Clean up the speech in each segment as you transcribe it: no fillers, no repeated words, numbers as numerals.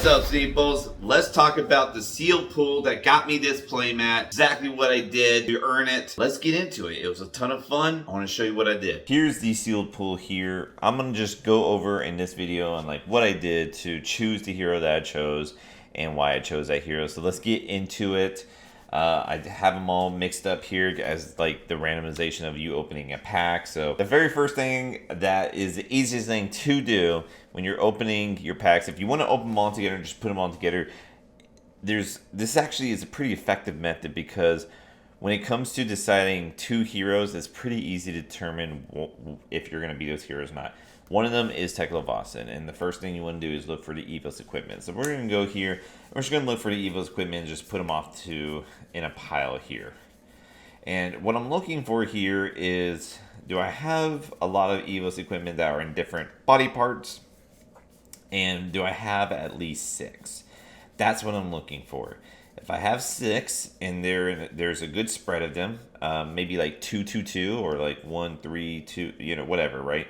What's up, Sneeples? Let's talk about the sealed pool that got me this playmat. Exactly what I did to earn it. Let's get into it. It was a ton of fun. I want to show you what I did. Here's the sealed pool here. I'm gonna just go over in this video on like what I did to choose the hero that I chose and why I chose that hero. So let's get into it. I have them all mixed up here as like the randomization of you opening a pack. So the very first thing that is the easiest thing to do when you're opening your packs, if you want to open them all together and just put them all together, this actually is a pretty effective method, because when it comes to deciding two heroes, it's pretty easy to determine if you're going to be those heroes or not. One of them is Voson, and the first thing you want to do is look for the Evos equipment. So we're going to go here, and we're just going to look for the Evos equipment and just put them off in a pile here. And what I'm looking for here is, do I have a lot of Evos equipment that are in different body parts? And do I have at least 6? That's what I'm looking for. If I have 6 and there's a good spread of them, maybe like 2, 2, 2, or like 1, 3, 2, whatever, right?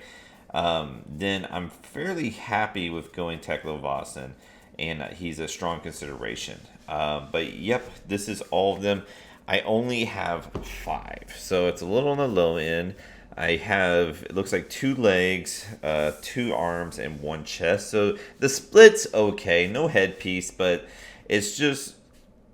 Then I'm fairly happy with going Voson, and he's a strong consideration. But yep, this is all of them. I only have 5, so it's a little on the low end. I have, it looks like 2 legs, 2 arms, and 1 chest. So the split's okay, no headpiece, but it's just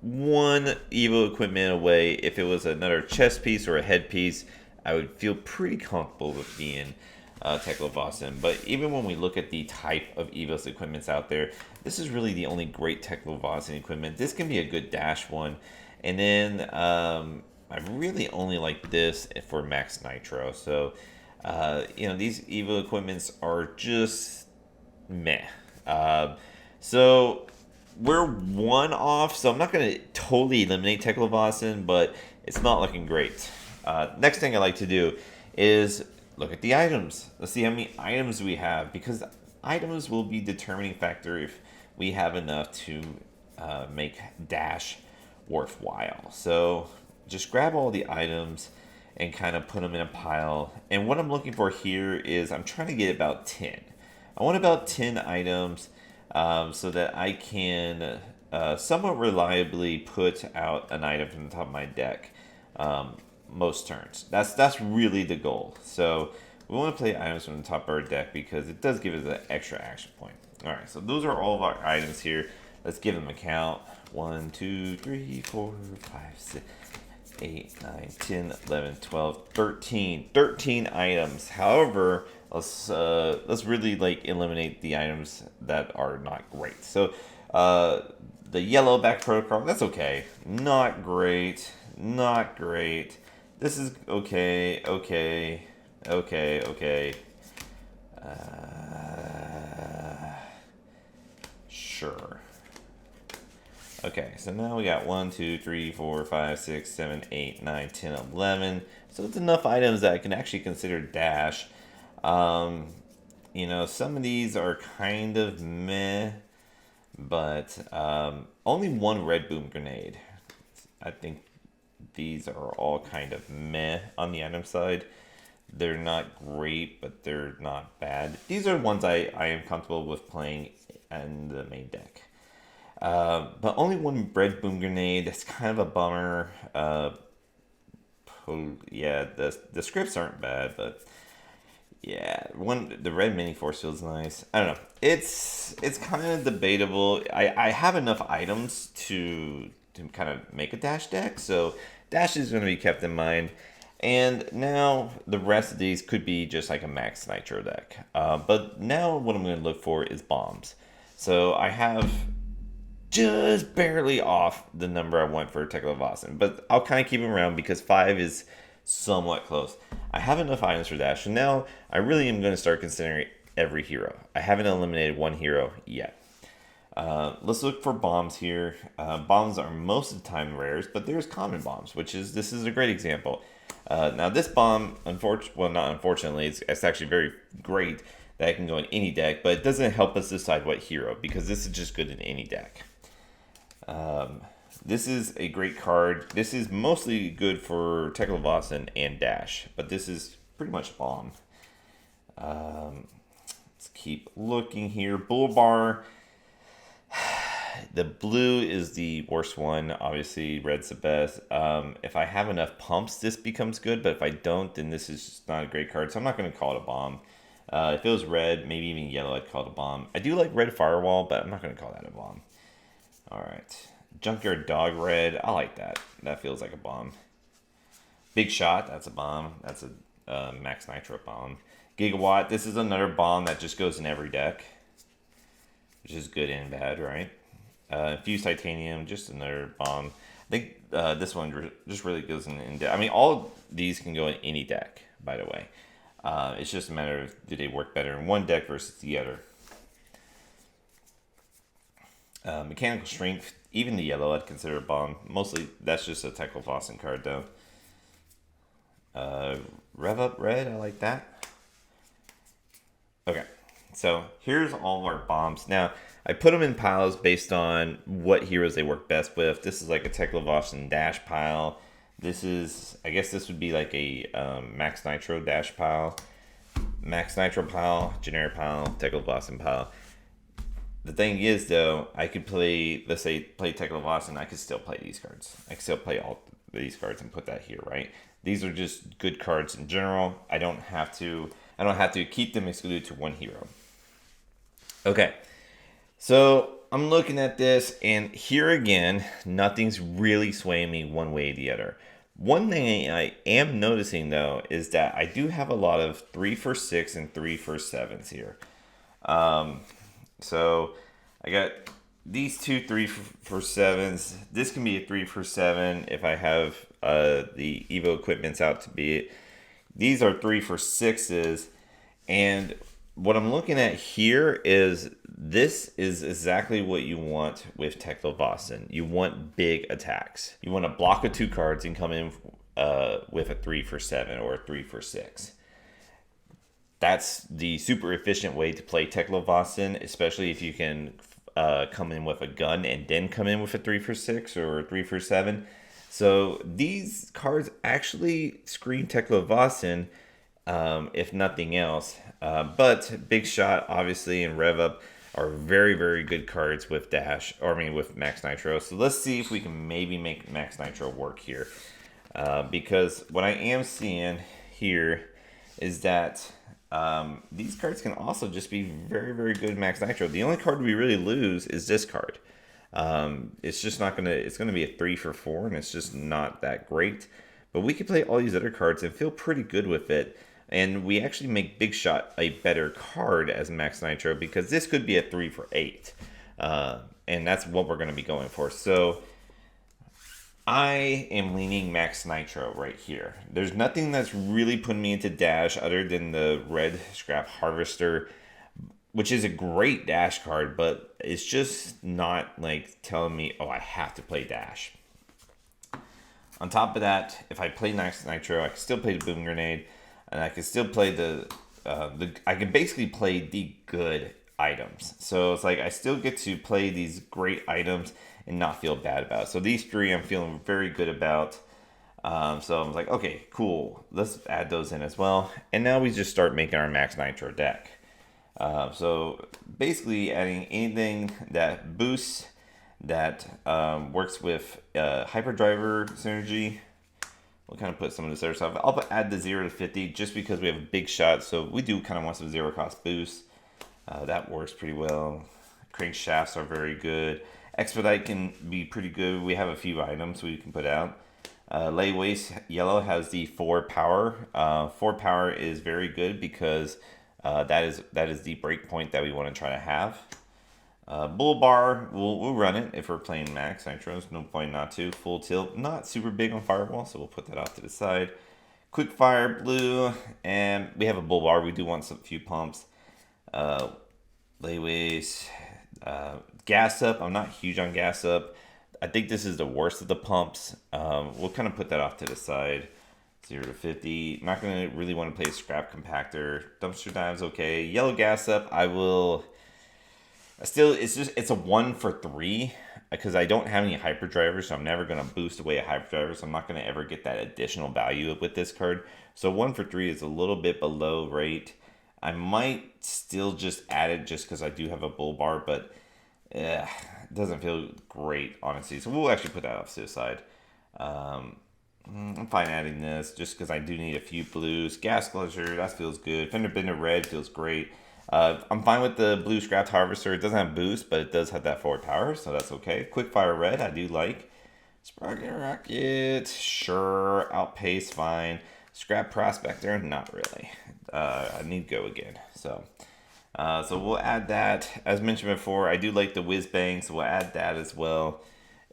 1 Evo equipment away. If it was another chest piece or a headpiece, I would feel pretty comfortable with being Voson. But even when we look at the type of Evos equipments out there, this is really the only great Voson equipment. This can be a good dash one. And then I really only like this for Max Nitro. So, these Evo equipments are just meh. So we're 1 off, so I'm not going to totally eliminate Voson, but it's not looking great. Next thing I like to do is look at the items. Let's see how many items we have, because items will be determining factor if we have enough to make dash worthwhile. So just grab all the items and kind of put them in a pile. And what I'm looking for here is I'm trying to get about 10. I want about 10 items so that I can somewhat reliably put out an item from the top of my deck most turns. That's really the goal. So we want to play items from the top of our deck because it does give us an extra action point. All right, so those are all of our items here. Let's give them a count. 1, 2, 3, 4, 5, 6, 8, 9, 10, 11, 12, 13. 13 items. However, let's really eliminate the items that are not great. So the yellow back protocol, that's okay. Not great. Not great. This is okay. Sure. Okay, so now we got 1, 2, 3, 4, 5, 6, 7, 8, 9, 10, 11. So it's enough items that I can actually consider dash. Some of these are kind of meh, but only 1 red boom grenade. I think these are all kind of meh on the item side. They're not great, but they're not bad. These are ones I am comfortable with playing in the main deck. But only 1 red boom grenade. That's kind of a bummer. Yeah, the scripts aren't bad, but yeah, the red mini force field's nice. I don't know. It's kind of debatable. I have enough items to kind of make a dash deck, so dash is going to be kept in mind. And now the rest of these could be just like a Max Nitro deck. But now what I'm going to look for is bombs. So I have just barely off the number I want for Voson, but I'll kind of keep them around because 5 is somewhat close. I have enough items for dash, so now I really am going to start considering every hero. I haven't eliminated 1 hero yet. Let's look for bombs here. Bombs are most of the time rares, but there's common bombs, this is a great example. Now this bomb, not unfortunately, it's actually very great that it can go in any deck, but it doesn't help us decide what hero, because this is just good in any deck. This is a great card. This is mostly good for Voson and dash, but this is pretty much bomb. Let's keep looking here. Bull Bar. The blue is the worst one. Obviously, red's the best. If I have enough pumps, this becomes good. But if I don't, then this is just not a great card. So I'm not going to call it a bomb. If it was red, maybe even yellow, I'd call it a bomb. I do like red firewall, but I'm not going to call that a bomb. All right. Junkyard Dog red. I like that. That feels like a bomb. Big Shot. That's a bomb. That's a Max Nitro bomb. Gigawatt. This is another bomb that just goes in every deck, which is good and bad, right? Infused Titanium, just another bomb. I think this one just really goes in deck. I mean, all these can go in any deck, by the way. It's just a matter of do they work better in one deck versus the other. Mechanical Strength, even the yellow I'd consider a bomb. Mostly, that's just a Voson card, though. Rev Up Red, I like that. Okay, so here's all of our bombs. Now, I put them in piles based on what heroes they work best with. This is like a Voson dash pile. This is, I guess this would be like a Max Nitro dash pile. Max Nitro pile, generic pile, Voson pile. The thing is, though, I could play, let's say, play Voson, I could still play these cards. I could still play all these cards and put that here, right? These are just good cards in general. I don't have to keep them excluded to one hero. Okay. So I'm looking at this, and here again, nothing's really swaying me one way or the other. One thing I am noticing, though, is that I do have a lot of 3 for 6 and 3 for 7s here. So I got these two 3 for 7s. This can be a 3 for 7 if I have the Evo equipments out to be it. These are 3 for 6s, and what I'm looking at here is this is exactly what you want with Voson. You want big attacks. You want to block with 2 cards and come in with a 3 for 7 or a 3 for 6. That's the super efficient way to play Voson, especially if you can come in with a gun and then come in with a 3 for 6 or a 3 for 7. So these cards actually scream Voson, if nothing else. But Big Shot, obviously, and Rev Up are very, very good cards with with Max Nitro. So let's see if we can maybe make Max Nitro work here. Because what I am seeing here is that these cards can also just be very, very good Max Nitro. The only card we really lose is this card. It's just not gonna. It's gonna be a 3 for 4, and it's just not that great. But we can play all these other cards and feel pretty good with it. And we actually make Big Shot a better card as Max Nitro because this could be a 3 for 8, and that's what we're gonna be going for. So I am leaning Max Nitro right here. There's nothing that's really putting me into Dash other than the red Scrap Harvester, which is a great Dash card, but it's just not like telling me, oh, I have to play Dash. On top of that, if I play Max Nitro, I can still play the Boom Grenade, and I can still play I can basically play the good items. So it's like I still get to play these great items and not feel bad about it. So these 3 I'm feeling very good about. So I'm like, okay, cool. Let's add those in as well. And now we just start making our Max Nitro deck. So basically adding anything that boosts, that works with Hyperdriver synergy. We'll kind of put some of this other stuff. I'll add the 0 to 50 just because we have a Big Shot. So we do kind of want some 0 cost boost. That works pretty well. Crankshafts are very good. Expedite can be pretty good. We have a few items we can put out. Lay Waste Yellow has the 4 power. 4 power is very good because that is the break point that we want to try to have. Bull Bar, we'll run it if we're playing Max Nitro. There's no point not to. Full Tilt, not super big on Firewall, so we'll put that off to the side. Quick Fire Blue, and we have a Bull Bar. We do want some few pumps. Lay Waste, Gas Up. I'm not huge on Gas Up. I think this is the worst of the pumps. We'll kind of put that off to the side. 0 to 50. Not going to really want to play a Scrap Compactor. Dumpster Dive's okay. Yellow Gas Up, it's a 1 for 3 because I don't have any Hyperdrivers, so I'm never going to boost away a Hyperdriver, so I'm not going to ever get that additional value with this card. So 1 for 3 is a little bit below rate. I might still just add it just because I do have a Bull Bar, but doesn't feel great, honestly. So we'll actually put that off to the side. I'm fine adding this just because I do need a few blues. Gas Glacier, that feels good. Fender Bender Red feels great. I'm fine with the blue Scrapped Harvester. It doesn't have boost, but it does have that forward power, so that's okay. Quickfire Red, I do like. Sprocket Rocket, sure. Outpace, fine. Scrap Prospector, not really. I need Go again, so we'll add that. As mentioned before, I do like the Whiz Bang, so we'll add that as well.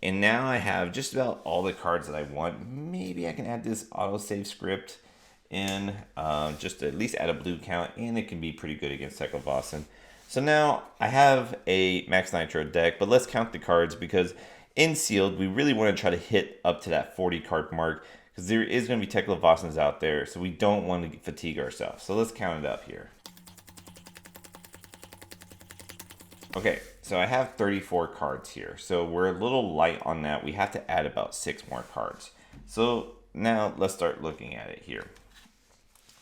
And now I have just about all the cards that I want. Maybe I can add this autosave script in, just to at least add a blue count, and it can be pretty good against Tekla Voson. So now I have a Max Nitro deck, but let's count the cards because in sealed, we really want to try to hit up to that 40 card mark because there is going to be Tekla Vosons out there, so we don't want to fatigue ourselves. So let's count it up here. Okay, so I have 34 cards here, so we're a little light on that. We have to add about 6 more cards. So now let's start looking at it here.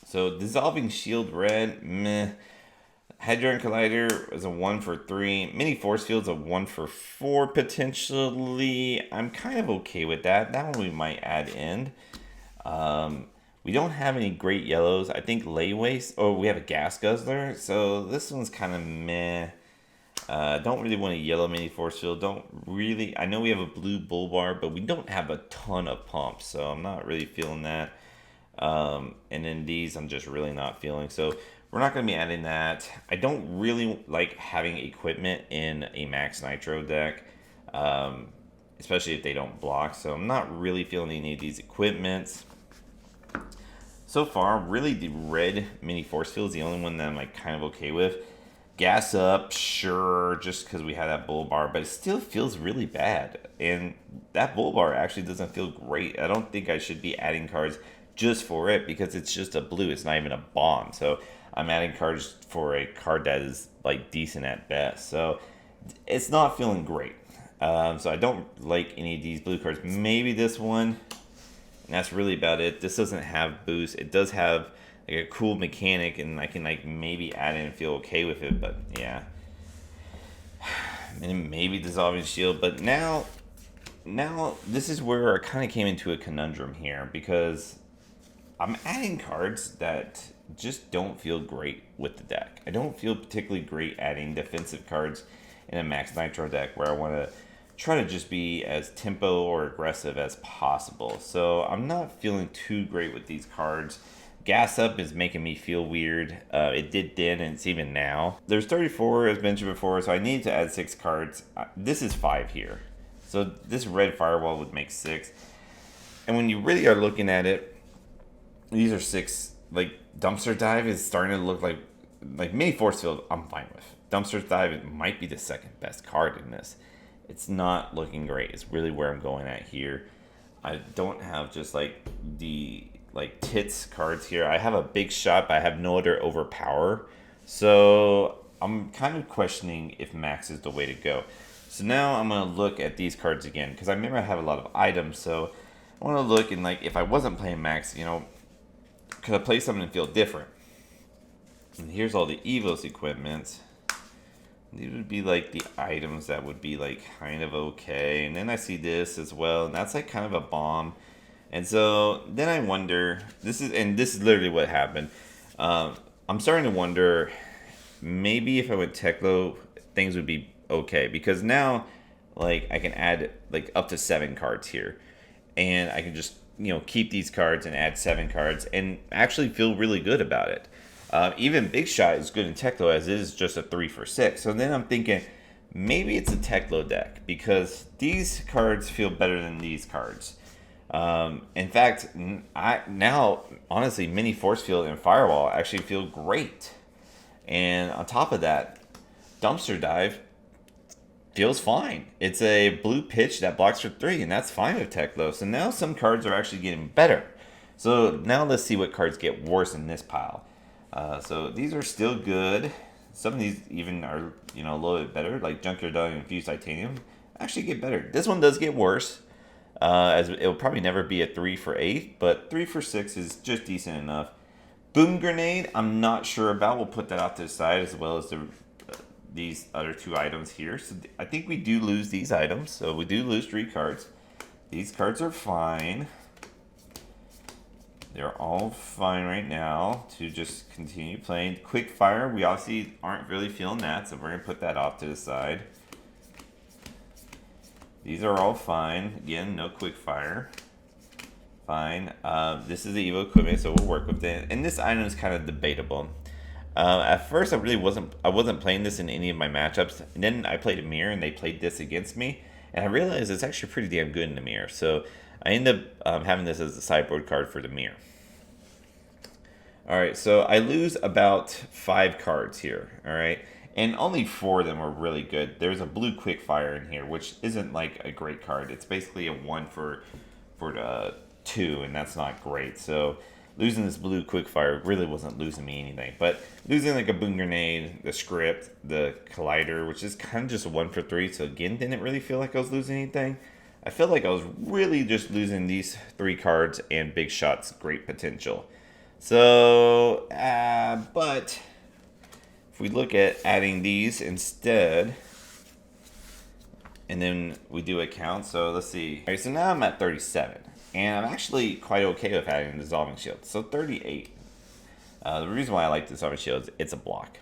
So Dissolving Shield Red, meh. Hadron Collider is a 1 for 3. Mini Force Field's a 1 for 4 potentially. I'm kind of okay with that. That one we might add in. We don't have any great yellows. I think Laywaste. Oh, we have a Gas Guzzler. So this one's kind of meh. Don't really want a yellow Mini Force Field. Don't really. I know we have a blue Bull Bar, but we don't have a ton of pumps. So I'm not really feeling that. And then these I'm just really not feeling. So we're not going to be adding that. I don't really like having equipment in a Max Nitro deck, especially if they don't block. So I'm not really feeling any of these equipments. So far, really the red Mini Force Field is the only one that I'm like kind of okay with. Gas Up, sure, just because we have that Bull Bar, but it still feels really bad. And that Bull Bar actually doesn't feel great. I don't think I should be adding cards just for it because it's just a blue. It's not even a bomb. So I'm adding cards for a card that is like decent at best. So it's not feeling great. So I don't like any of these blue cards. Maybe this one. And that's really about it. This doesn't have boost. It does have like a cool mechanic, and I can like maybe add in and feel okay with it. But yeah, and maybe Dissolving Shield. But now this is where I kind of came into a conundrum here because I'm adding cards that just don't feel great with the deck. I don't feel particularly great adding defensive cards in a Max Nitro deck where I want to try to just be as tempo or aggressive as possible. So I'm not feeling too great with these cards. Gas Up is making me feel weird. It did then, and it's even now. There's 34, as mentioned before, so I need to add 6 cards. This is 5 here. So this red Firewall would make 6. And when you really are looking at it, these are 6. Like, Dumpster Dive is starting to look like Mini Force Field, I'm fine with. Dumpster Dive, it might be the second best card in this. It's not looking great. It's really where I'm going at here. I don't have just like the tits cards here. I have a Big Shot, but I have no other overpower. So I'm kind of questioning if Max is the way to go. So now I'm going to look at these cards again because I remember I have a lot of items. So I want to look and like if I wasn't playing Max, you know, could I play something and feel different? And here's all the Evos equipment. These would be like the items that would be like kind of okay. And then I see this as well, and that's like kind of a bomb. And so then I wonder, this is literally what happened. I'm starting to wonder, maybe if I went Teklo, things would be okay. Because now, like, I can add like up to 7 cards here. And I can just, you know, keep these cards and add 7 cards and actually feel really good about it. Even Big Shot is good in Teklo as it is just a 3 for 6. So then I'm thinking, maybe it's a Teklo deck because these cards feel better than these cards. In fact, now honestly, Mini Force Field and Firewall actually feel great. And on top of that, Dumpster Dive feels fine. It's a blue pitch that blocks for 3, and that's fine with Teklo. So now some cards are actually getting better. So now let's see what cards get worse in this pile. So these are still good. Some of these even are, you know, a little bit better, like Junkyard Dog and Infused Titanium. Actually get better. This one does get worse. As it will probably never be a 3 for 8, but 3 for 6 is just decent enough. Boom Grenade, I'm not sure about. We'll put that off to the side as well as these other 2 items here. So I think we do lose these items. So we do lose 3 cards. These cards are fine. They're all fine right now to just continue playing. Quick fire, we obviously aren't really feeling that, so we're going to put that off to the side. These are all fine. Again, no quick fire. Fine. This is the Evo equipment, so we'll work with it. And this item is kind of debatable. At first, I wasn't playing this in any of my matchups. And then I played a mirror, and they played this against me. And I realized it's actually pretty damn good in the mirror. So I ended up having this as a sideboard card for the mirror. All right, so I lose about 5 cards here. All right, and only 4 of them are really good. There's a blue quickfire in here, which isn't like a great card. It's basically a 1 for the 2, and that's not great. So losing this blue quickfire really wasn't losing me anything. But losing like a boom grenade, the script, the collider, which is kind of just a 1 for 3. So again, didn't really feel like I was losing anything. I felt like I was really just losing these 3 cards and big shots, great potential. So, but if we look at adding these instead, and then we do a count. So let's see. All right, so now I'm at 37, and I'm actually quite okay with adding Dissolving Shield. So 38. The reason why I like Dissolving Shield is it's a block.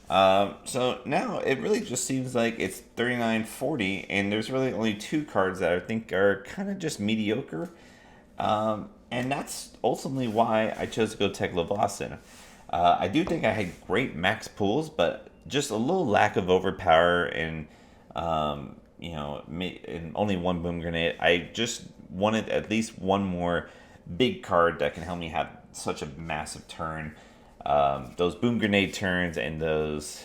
So now it really just seems like it's 39-40, and there's really only 2 cards that I think are kind of just mediocre. And that's ultimately why I chose to go Tekla Voson. I do think I had great max pools, but just a little lack of overpower and, you know, and only 1 boom grenade. I just wanted at least 1 more big card that can help me have such a massive turn. Those boom grenade turns and those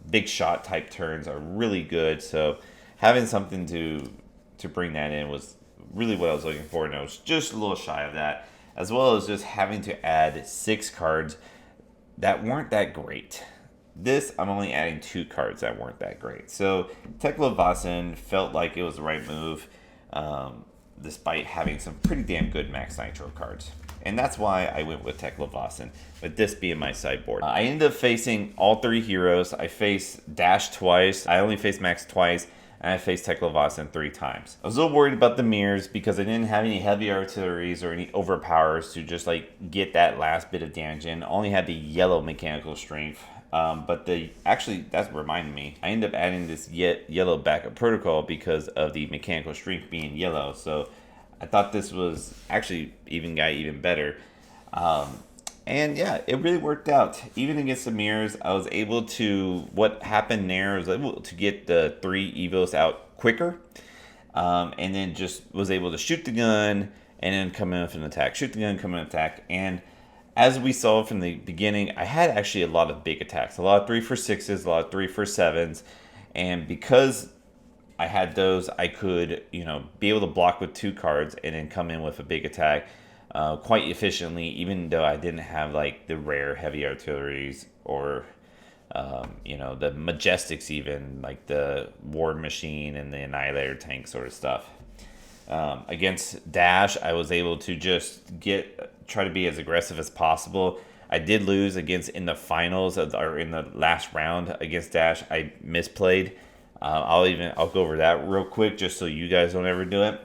big shot type turns are really good. So having something to bring that in was really what I was looking for, and I was just a little shy of that, as well as just having to add 6 cards that weren't that great. This, I'm only adding 2 cards that weren't that great. So Tekla Voson felt like it was the right move, despite having some pretty damn good Max Nitro cards. And that's why I went with Tekla Voson, with this being my sideboard. I ended up facing all 3 heroes. I faced Dash twice. I only faced Max twice. And I faced Tekla Voson 3 times. I was a little worried about the mirrors because I didn't have any heavy artilleries or any overpowers to just like get that last bit of damage in. I only had the yellow mechanical strength. But actually, that's reminding me, I ended up adding this yellow backup protocol because of the mechanical strength being yellow. So I thought this was actually got even better. And yeah, it really worked out. Even against the mirrors, I was able to, what happened there, I was able to get the 3 Evos out quicker. And then just was able to shoot the gun and then come in with an attack. Shoot the gun, come in with an attack. And as we saw from the beginning, I had actually a lot of big attacks. A lot of 3 for 6s, a lot of 3 for 7s. And because I had those, I could, you know, be able to block with 2 cards and then come in with a big attack. Quite efficiently, even though I didn't have like the rare heavy artilleries or you know, the Majestics, even like the War Machine and the Annihilator tank sort of stuff. Against Dash, I was able to just try to be as aggressive as possible. I did lose in the finals or in the last round against Dash. I misplayed. I'll go over that real quick just so you guys don't ever do it.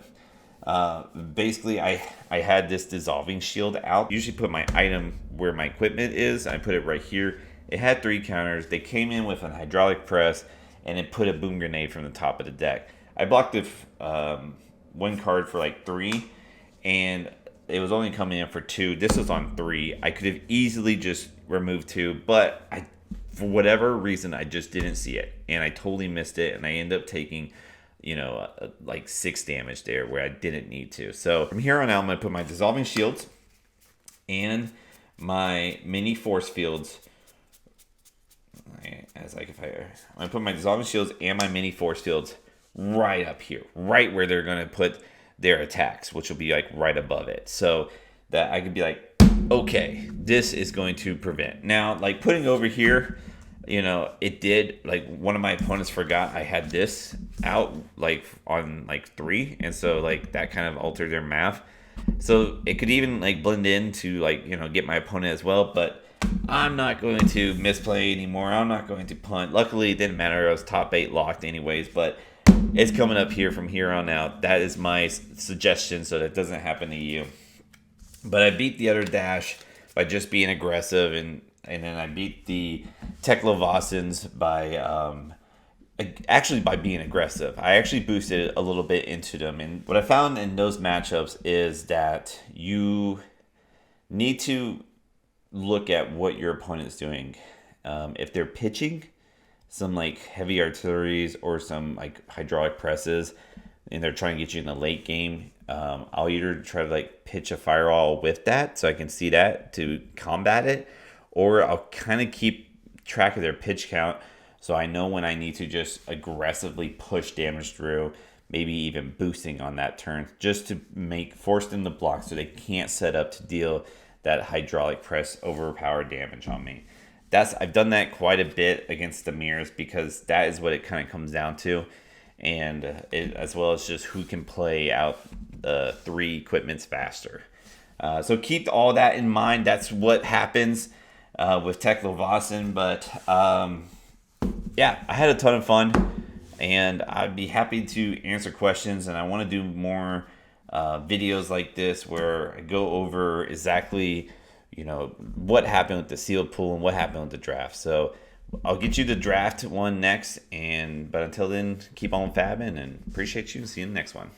Basically, I had this Dissolving Shield out. Usually put my item where my equipment is. I put it right here. It had 3 counters. They came in with an hydraulic press and it put a boom grenade from the top of the deck. I blocked it 1 card for like 3, and it was only coming in for 2. This was on 3. I could have easily just removed 2, but for whatever reason, I just didn't see it, and I totally missed it, and I ended up taking, you know, like 6 damage there where I didn't need to. So from here on out, I'm going to put my Dissolving Shields and my mini force fields. I'm going to put my Dissolving Shields and my mini force fields right up here, right where they're going to put their attacks, which will be like right above it. So that I could be like, okay, this is going to prevent. Now, like putting over here, you know, it did, like one of my opponents forgot I had this out like on like 3, and so like that kind of altered their math. So it could even like blend in to like, you know, get my opponent as well, but I'm not going to misplay anymore. I'm not going to punt. Luckily, it didn't matter. I was top 8 locked anyways, but it's coming up here from here on out. That is my suggestion so that doesn't happen to you. But I beat the other dash by just being aggressive, and then I beat the Voson by actually by being aggressive. I actually boosted a little bit into them, and what I found in those matchups is that you need to look at what your opponent's doing. If they're pitching some like heavy artilleries or some like hydraulic presses, and they're trying to get you in the late game, I'll either try to like pitch a firewall with that so I can see that to combat it, or I'll kind of keep track of their pitch count so I know when I need to just aggressively push damage through, maybe even boosting on that turn, just to force them to block so they can't set up to deal that hydraulic press overpowered damage on me. I've done that quite a bit against the mirrors because that is what it kind of comes down to, and as well as just who can play out the 3 equipments faster. So keep all that in mind. That's what happens with Voson. But yeah, I had a ton of fun, and I'd be happy to answer questions, and I want to do more videos like this where I go over exactly, what happened with the sealed pool and what happened with the draft. So I'll get you the draft one next, but until then, keep on fabbing, and appreciate you. See you in the next one.